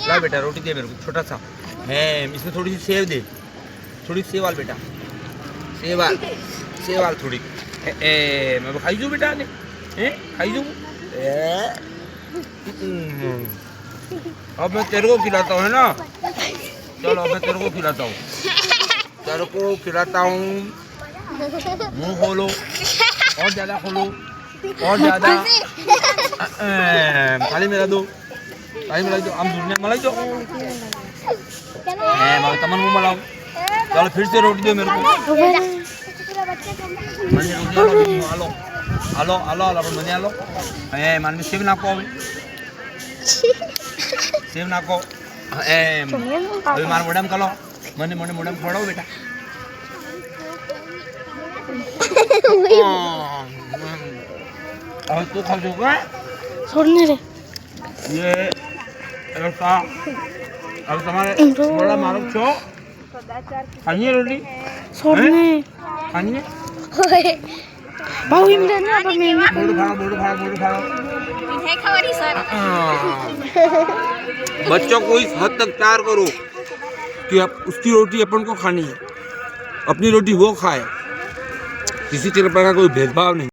ला बेटा रोटी दे मेरे को छोटा सा है, इसमें थोड़ी सी सेव दे, थोड़ी सेव वाल बेटा, सेव वाल थोड़ी मैं खाई जो बेटा ने खाई जो। अब मैं तेरे को खिलाता हूँ है ना, चलो मैं तेरे को खिलाता हूँ, मुंह खोलो और ज़्यादा खोलो और ज़्यादा, थाली मेरा दो, हम दूसरे मलाई दो, मैं तमन मुँह मलाओ, चलो फिर से रोटी दो मेरे को, मनी रोटी आलो आलो आलो आलो अपन मनी आलो, मान में सेव नाको अभी, सेव नाको, अभी मार मोड़म कलो, मने मोड़े मोड़म खोड़ो बेटा, और तू खा जो क्या? छोड़ने रे। ये ऐसा अब तुम्हारे बड़ा मारो छो खानी है रोटी छोड़ने खानी है बहु इंद्र ना अब मैं बोलो खाओ मिठाई खावानी सर। बच्चों को इस हद तक प्यार करो कि अब उसकी रोटी अपन को खानी है, अपनी रोटी वो खाए, किसी तरह का कोई भेदभाव नहीं।